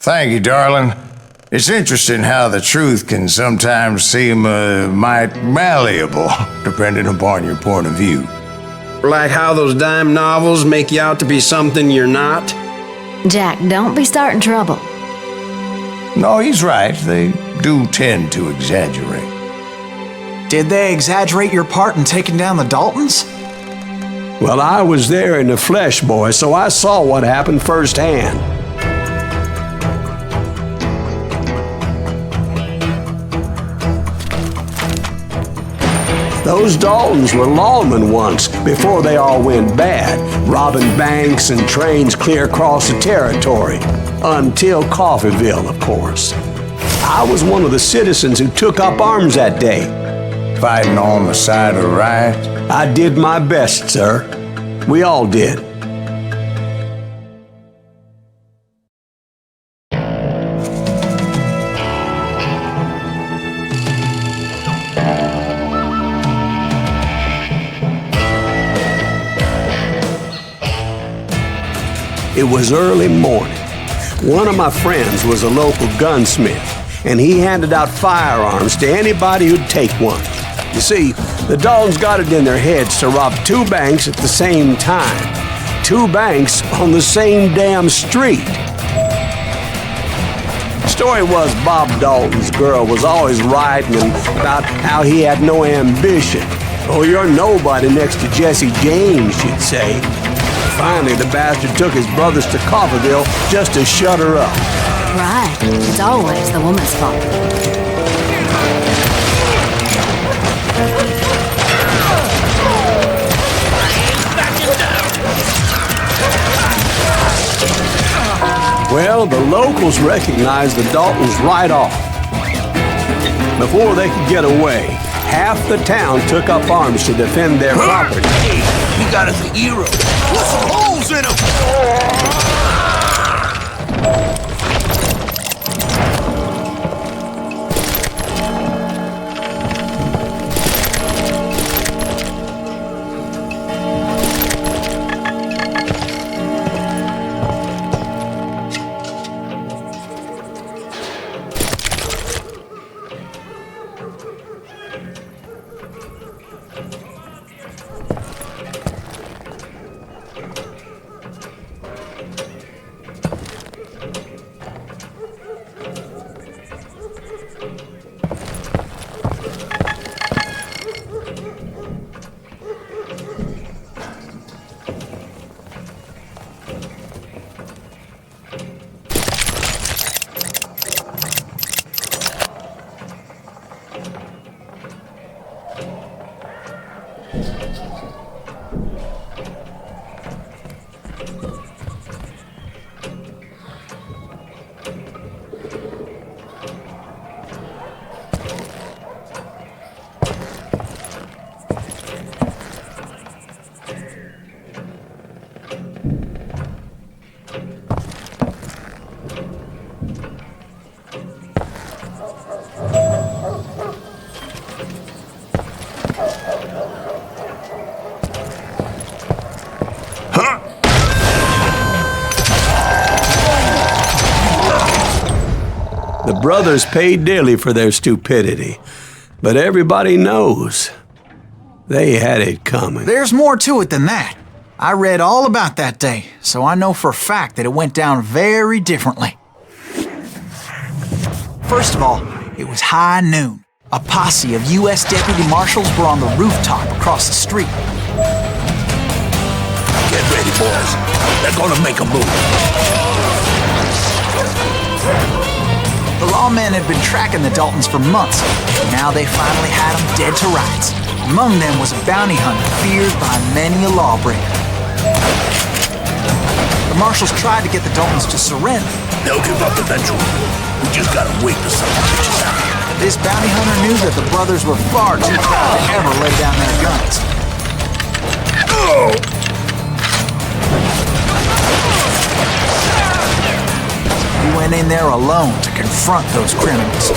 Thank you, darling. It's interesting how the truth can sometimes seem might malleable, depending upon your point of view. Like how those dime novels make you out to be something you're not? Jack, don't be starting trouble. No, he's right. They do tend to exaggerate. Did they exaggerate your part in taking down the Daltons? Well, I was there in the flesh, boy, so I saw what happened firsthand. Those Daltons were lawmen once, before they all went bad, robbing banks and trains clear across the territory. Until Coffeeville, of course. I was one of the citizens who took up arms that day. Fighting on the side of the right? I did my best, sir. We all did. It was early morning. One of my friends was a local gunsmith, and he handed out firearms to anybody who'd take one. You see, the Daltons got it in their heads to rob 2 banks at the same time. 2 banks on the same damn street. The story was Bob Dalton's girl was always writing about how he had no ambition. Oh, you're nobody next to Jesse James, she'd say. Finally, the bastard took his brothers to Coffeeville just to shut her up. Right. It's always the woman's fault. Well, the locals recognized the Daltons right off. Before they could get away, half the town took up arms to defend their property. He got us a hero. Put some holes in him! The brothers paid dearly for their stupidity, but everybody knows they had it coming. There's more to it than that. I read all about that day, so I know for a fact that it went down very differently. First of all, it was high noon. A posse of U.S. deputy marshals were on the rooftop across the street. Get ready, boys. They're gonna make a move. The lawmen had been tracking the Daltons for months. Now they finally had them dead to rights. Among them was a bounty hunter feared by many a lawbreaker. The marshals tried to get the Daltons to surrender. They'll give up eventually. We just gotta wait to sort the bitches out. This bounty hunter knew that the brothers were far too proud to ever lay down their guns. He went in there alone to confront those criminals.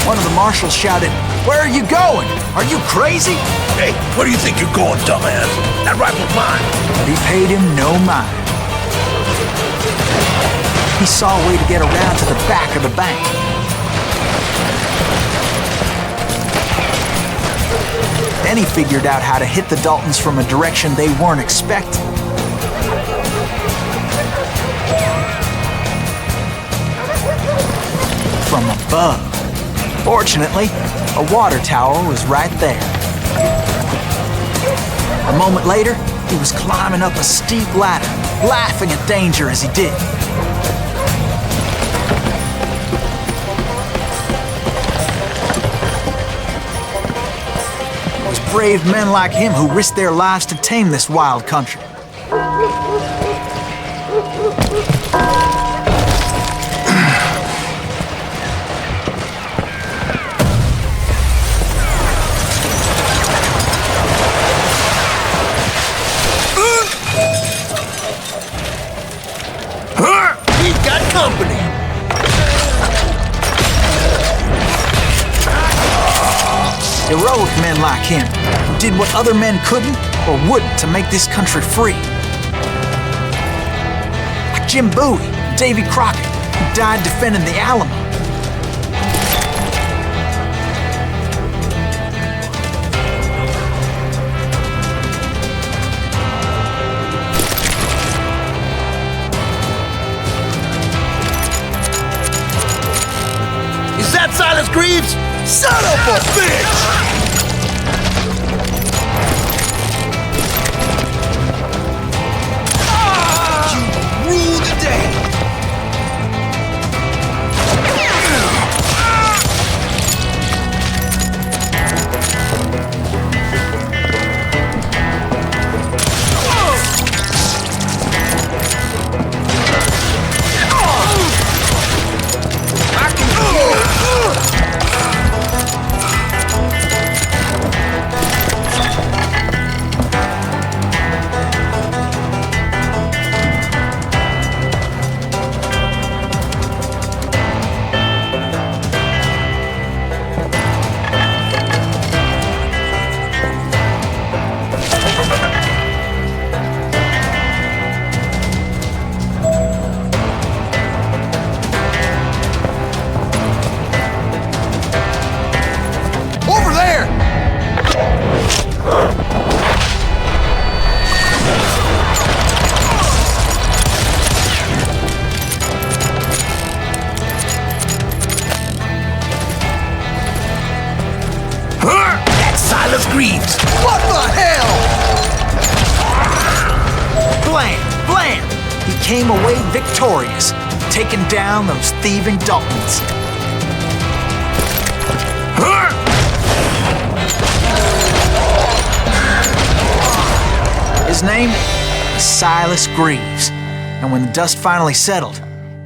One of the marshals shouted, "Where are you going? Are you crazy?" Hey, where do you think you're going, dumbass? That rifle's mine. But he paid him no mind. he saw a way to get around to the back of the bank. Then he figured out how to hit the Daltons from a direction they weren't expecting. From above. Fortunately, a water tower was right there. A moment later, he was climbing up a steep ladder, laughing at danger as he did. It was brave men like him who risked their lives to tame this wild country. We've got company. Heroic men like him, who did what other men couldn't or wouldn't to make this country free. Like Jim Bowie and Davy Crockett, who died defending the Alamo. Is that Silas Greaves? Son of a bitch! You rule the day! Over there! That's Silas Greaves! What the hell? Blam! Blam! He came away victorious, taking down those thieving Daltons. His name was Silas Greaves, and when the dust finally settled,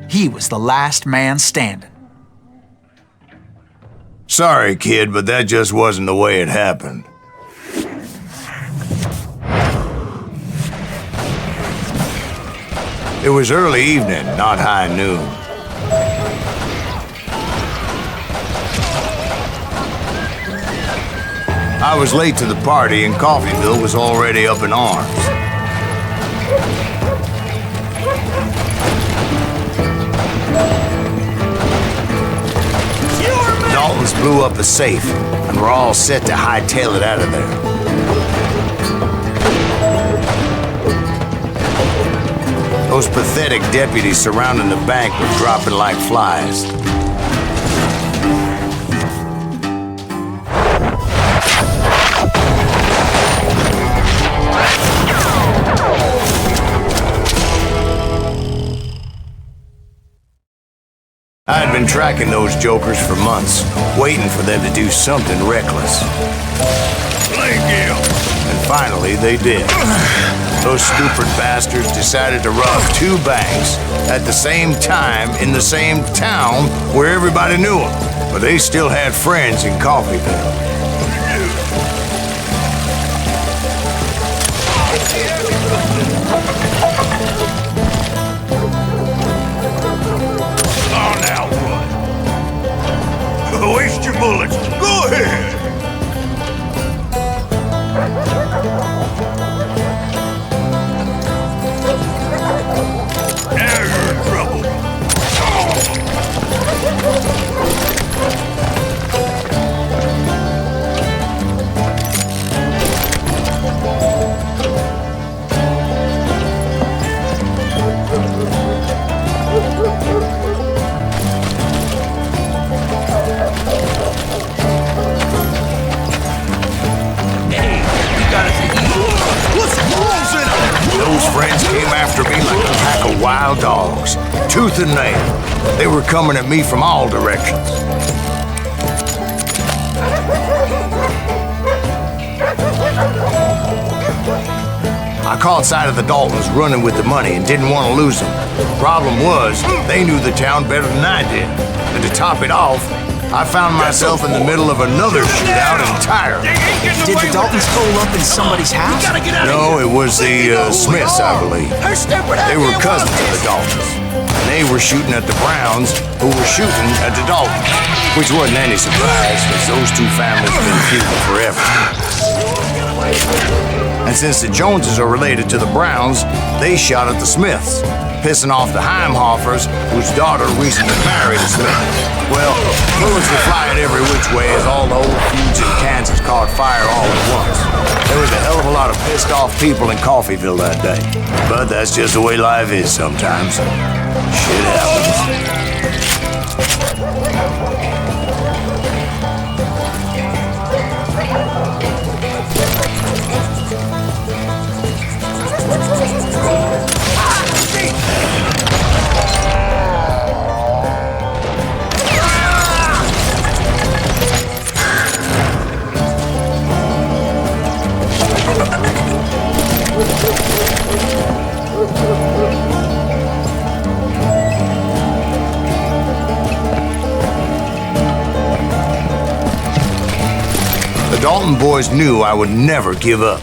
he was the last man standing. Sorry, kid, but that just wasn't the way it happened. It was early evening, not high noon. I was late to the party and Coffeyville was already up in arms. Daltons blew up a safe, and we're all set to hightail it out of there. Those pathetic deputies surrounding the bank were dropping like flies. I had been tracking those jokers for months, waiting for them to do something reckless. And finally, they did. Those stupid bastards decided to rob two banks at the same time in the same town where everybody knew them, but they still had friends in Coffeyville. Waste your bullets. Go ahead. Now you're in trouble. wild dogs, tooth and nail. They were coming at me from all directions. I caught sight of the Daltons running with the money and didn't want to lose them. Problem was, they knew the town better than I did. And to top it off, I found myself in the middle of another shootout entirely. Did the Daltons hole up in somebody's house? No, it was the Smiths, I believe. They were cousins of the Daltons. And they were shooting at the Browns, who were shooting at the Daltons. Which wasn't any surprise, because those two families have been feuding forever. And since the Joneses are related to the Browns, they shot at the Smiths, pissing off the Heimhoffers, whose daughter recently married a Smith. Well, bullets were flying every which way as all the old feuds in Kansas caught fire all at once. There was a hell of a lot of pissed off people in Coffeyville that day. But that's just the way life is sometimes. Shit happens. The Dalton boys knew I would never give up.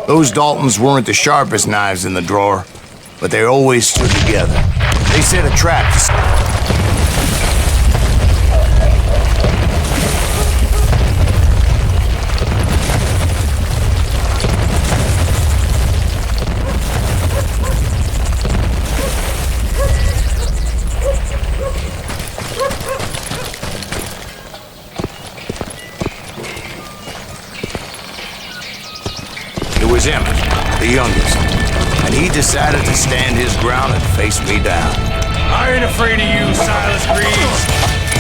Those Daltons weren't the sharpest knives in the drawer, but they always stood together. They set a trap to... It was Emmett, the youngest, and he decided to stand his ground and face me down. I ain't afraid of you, Silas Greaves.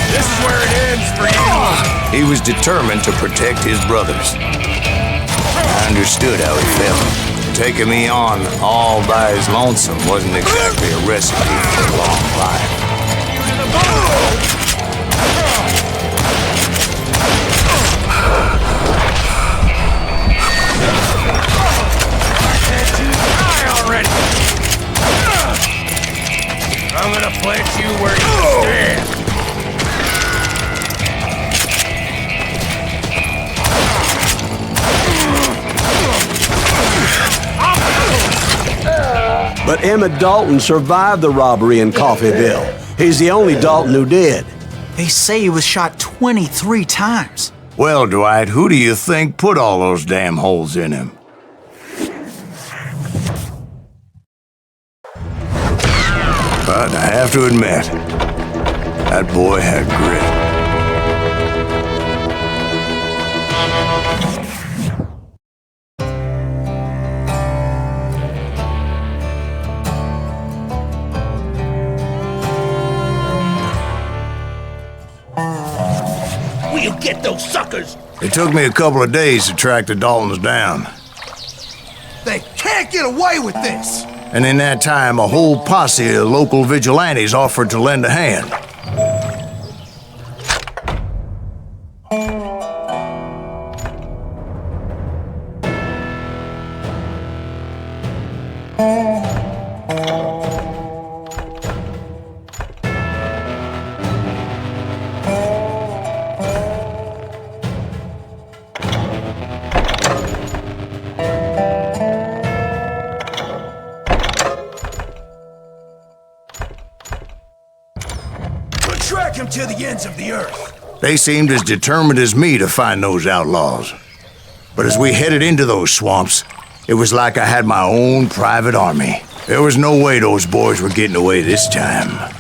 This is where it ends for you. He was determined to protect his brothers. I understood how he felt. Taking me on all by his lonesome wasn't exactly a recipe for a long life. I'm gonna plant you where you stand. But Emmett Dalton survived the robbery in Coffeyville. He's the only Dalton who did. They say he was shot 23 times. Well, Dwight, who do you think put all those damn holes in him? But I have to admit, that boy had grit. We'll get those suckers. It took me a couple of days to track the Daltons down. They can't get away with this. And in that time, a whole posse of local vigilantes offered to lend a hand. Track him to the ends of the earth. They seemed as determined as me to find those outlaws. But as we headed into those swamps, it was like I had my own private army. There was no way those boys were getting away this time.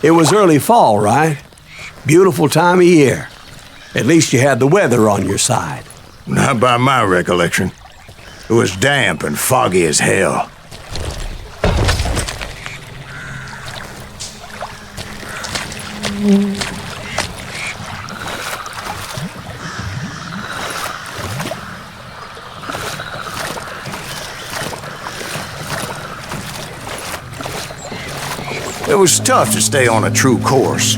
It was early fall, right? Beautiful time of year. At least you had the weather on your side. Not by my recollection. It was damp and foggy as hell. It was tough to stay on a true course,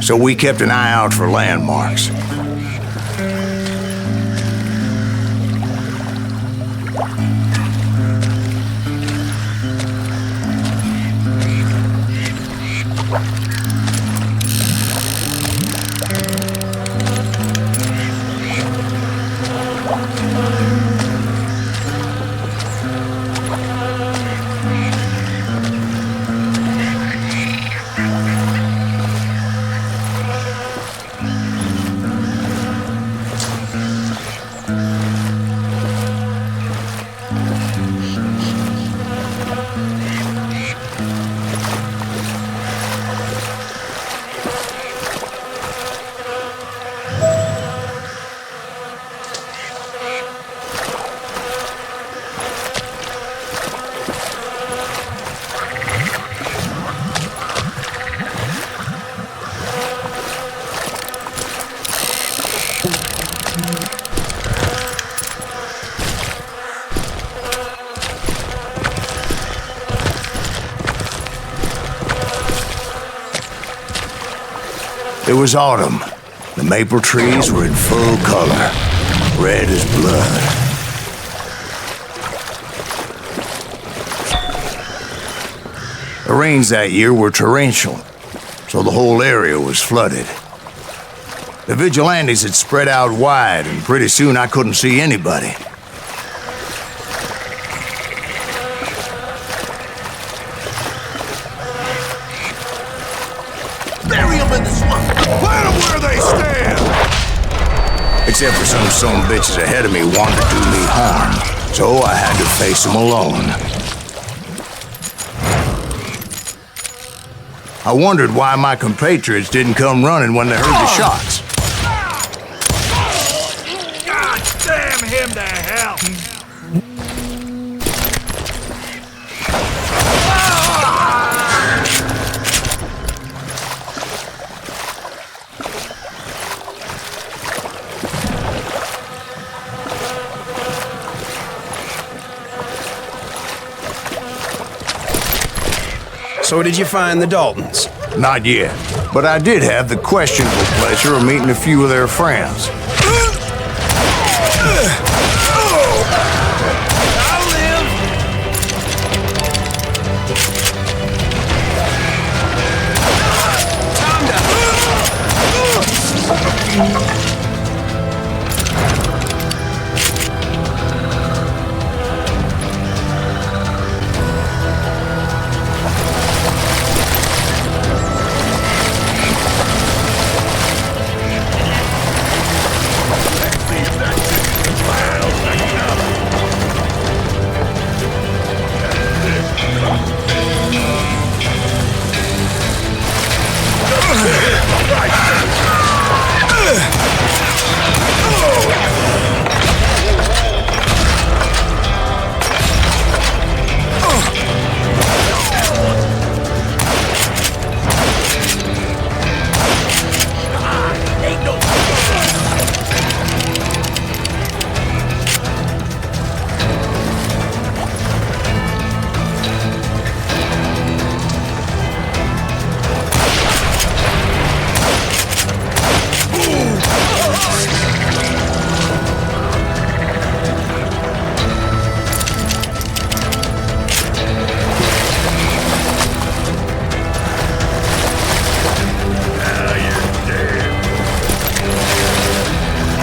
so we kept an eye out for landmarks. It was autumn. The maple trees were in full color, red as blood. The rains that year were torrential, so the whole area was flooded. The vigilantes had spread out wide, and pretty soon I couldn't see anybody. Bury them in the swamp! Plant them where they stand! Except for some bitches ahead of me wanted to do me harm, so I had to face them alone. I wondered why my compatriots didn't come running when they heard the shots. God damn him to hell! So did you find the Daltons? Not yet, but I did have the questionable pleasure of meeting a few of their friends.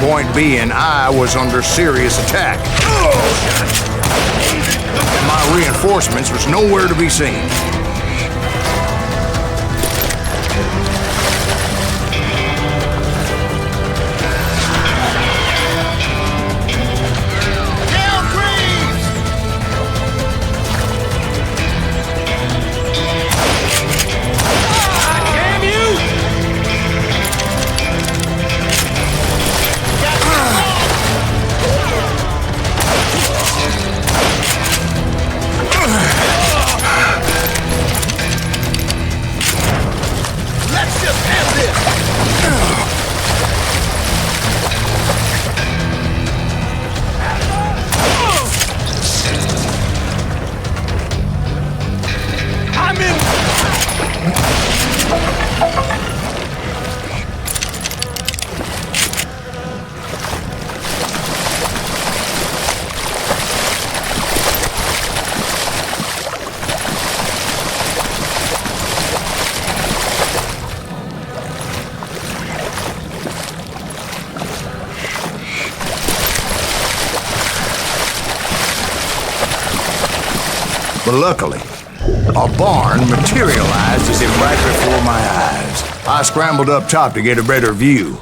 Point being, I was under serious attack. And my reinforcements was nowhere to be seen. But luckily, a barn materialized as if right before my eyes. I scrambled up top to get a better view.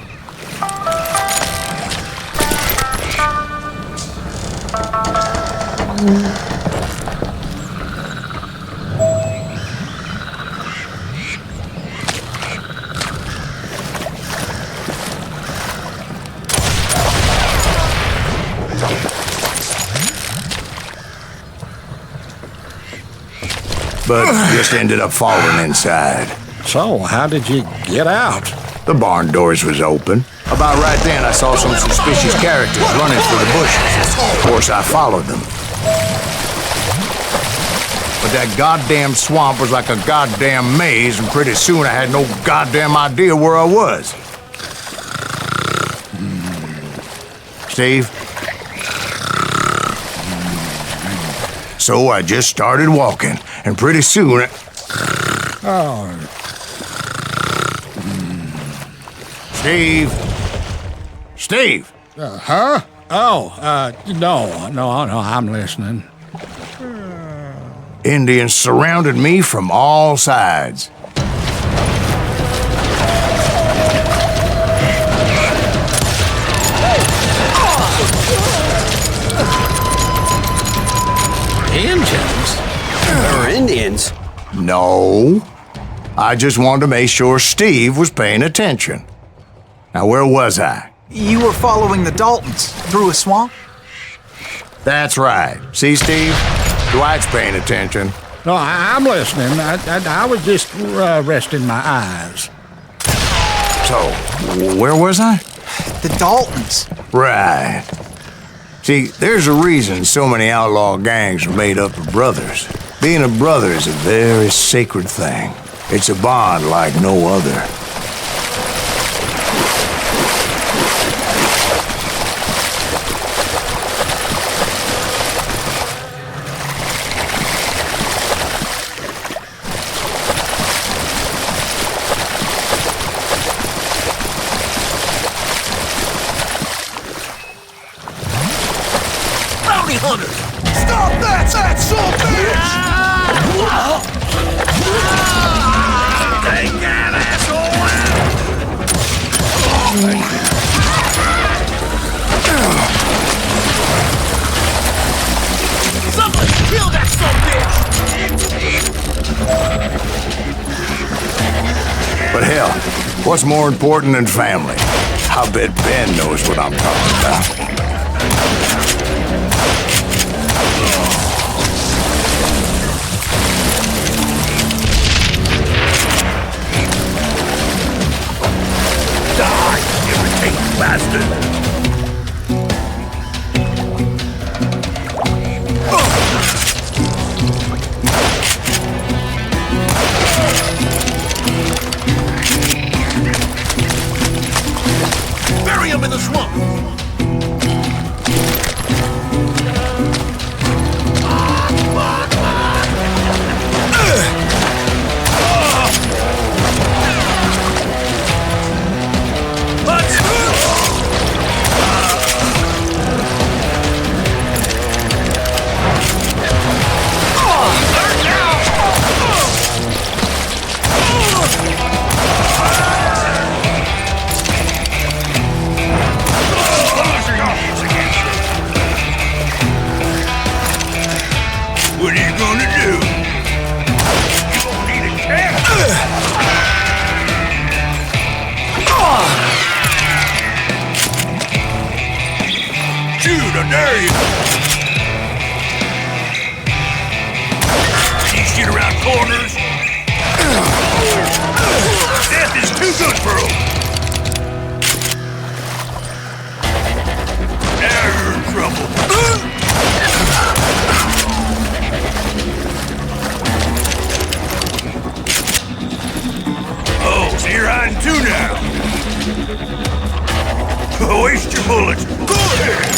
But just ended up falling inside. So, how did you get out? The barn doors was open. About right then, I saw some suspicious characters running through the bushes. Of course, I followed them. But that goddamn swamp was like a goddamn maze, and pretty soon I had no goddamn idea where I was. Steve? So I just started walking, and pretty soon... Steve? Steve? Huh? No, I'm listening. Indians surrounded me from all sides. Indians? Or Indians? No. I just wanted to make sure Steve was paying attention. Now, where was I? You were following the Daltons through a swamp? That's right. See, Steve? Dwight's paying attention. No, I'm listening. I was just resting my eyes. So, where was I? The Daltons. Right. See, there's a reason so many outlaw gangs are made up of brothers. Being a brother is a very sacred thing. It's a bond like no other. Stop that! That's so bitch! Take that, asshole! Somebody kill that son bitch! But hell, what's more important than family? I bet Ben knows what I'm talking about. Bastard! Bury him in the swamp! What are you gonna do? You gonna need a chair? Shoot, I dare you! You shoot around corners? Death is too good for him! Now you're in trouble. Oh, so you're hiding too now. Waste your bullets. Go ahead.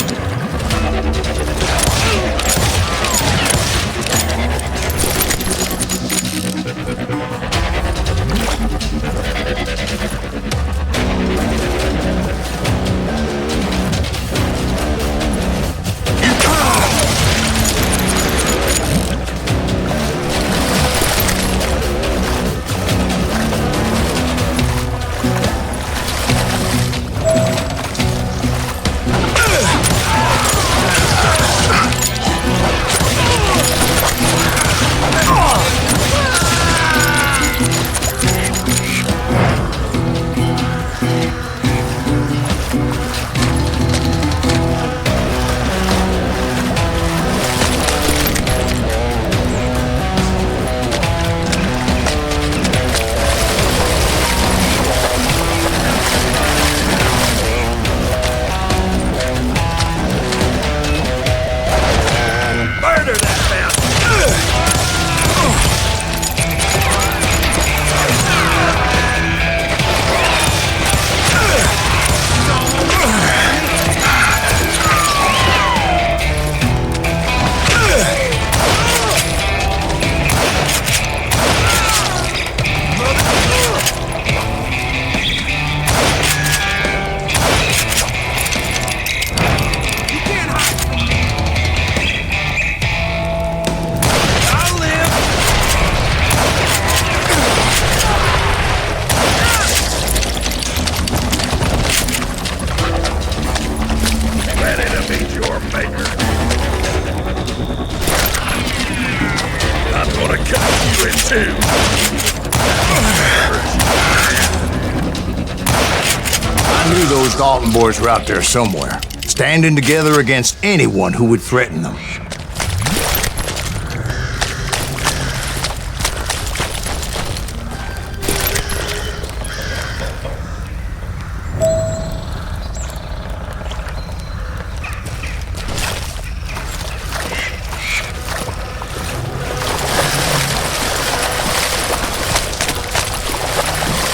Dalton boys were out there somewhere, standing together against anyone who would threaten them.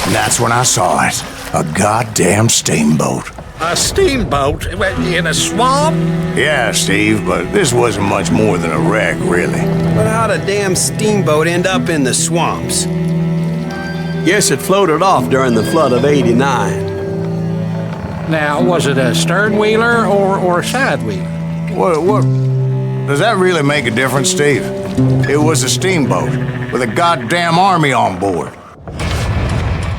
And that's when I saw it. A goddamn steamboat. A steamboat in a swamp? Yeah, Steve, but this wasn't much more than a wreck, really. But how'd a damn steamboat end up in the swamps? Guess it floated off during the flood of '89. Now, was it a stern wheeler or a side wheeler? What? Does that really make a difference, Steve? It was a steamboat with a goddamn army on board.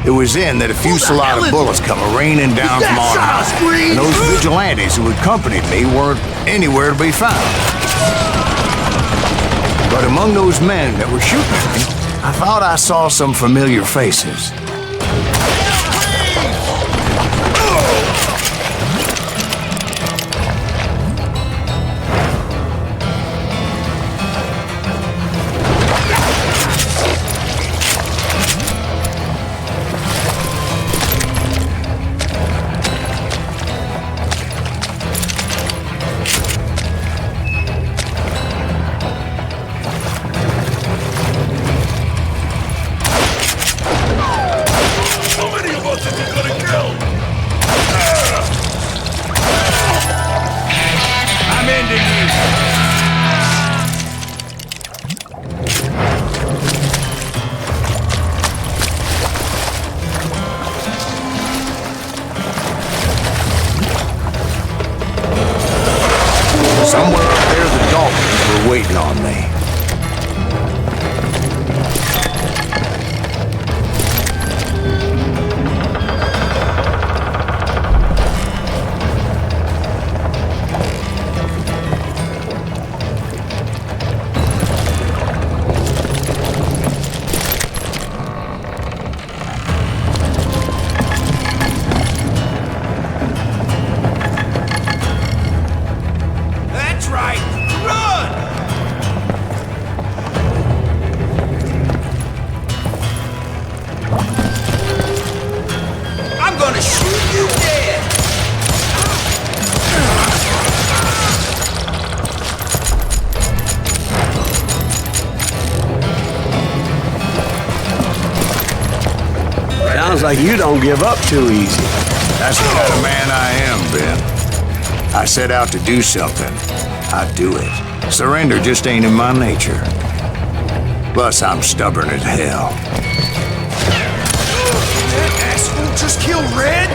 It was then that a fusillade of bullets come raining down from on high, and those vigilantes who accompanied me weren't anywhere to be found. But among those men that were shooting at me, I thought I saw some familiar faces. Somewhere up there, the Daltons were waiting on me. Sounds like you don't give up too easy. That's the kind of man I am, Ben. I set out to do something. I do it. Surrender just ain't in my nature. Plus, I'm stubborn as hell. That asshole just killed Red?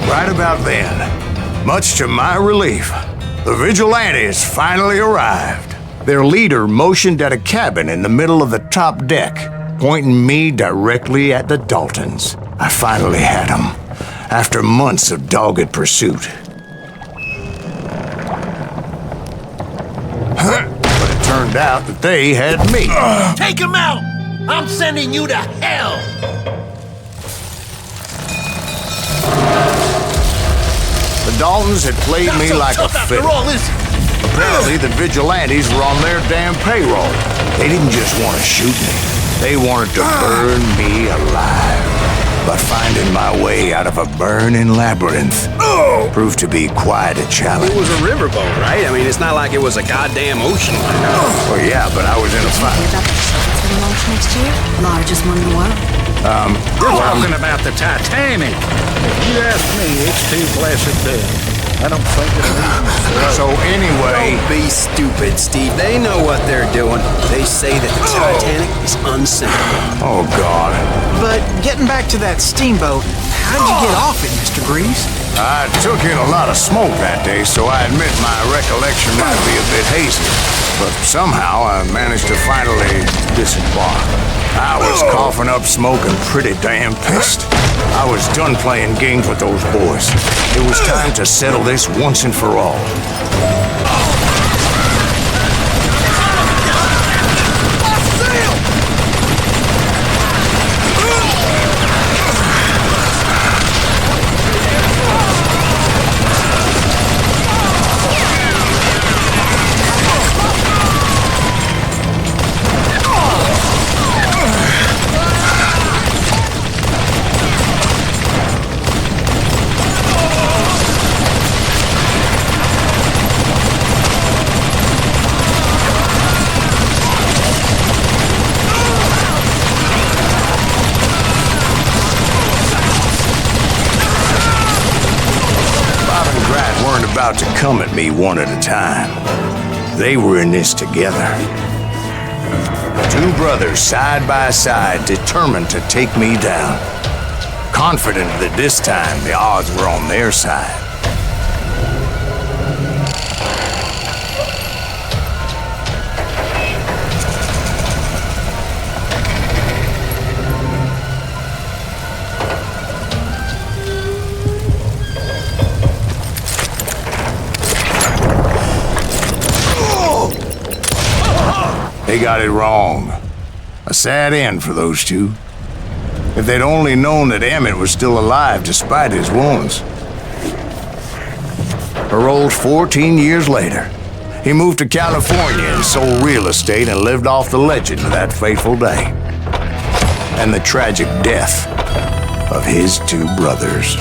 Right about then, much to my relief, the vigilantes finally arrived. Their leader motioned at a cabin in the middle of the top deck, pointing me directly at the Daltons. I finally had them, after months of dogged pursuit. But it turned out that they had me. Take him out! I'm sending you to hell! The Daltons had played Not me so like a tough after fiddle. all, is he? Apparently, the vigilantes were on their damn payroll. They didn't just want to shoot me. They wanted to burn me alive. But finding my way out of a burning labyrinth proved to be quite a challenge. It was a riverboat, right? I mean, it's not like it was a goddamn ocean liner. Well, yeah, but I was in a Hear fight. about the ships for the launch next year? Largest one in the world. You're talking about the Titanic. If you ask me, it's too blessed dead. I don't think it'll even float. So anyway, Don't be stupid, Steve. They know what they're doing. They say that the Titanic is unsinkable. oh God. But getting back to that steamboat, how'd you get off it, Mr. Greaves? I took in a lot of smoke that day, so I admit my recollection might be a bit hazy. But somehow I managed to finally disembark. I was coughing up smoke and pretty damn pissed. I was done playing games with those boys. It was time to settle this once and for all. About to come at me one at a time. They were in this together. Two brothers side by side, determined to take me down. Confident that this time the odds were on their side. They got it wrong. A sad end for those two. If they'd only known that Emmett was still alive despite his wounds. Paroled 14 years later, he moved to California and sold real estate and lived off the legend of that fateful day. And the tragic death of his two brothers.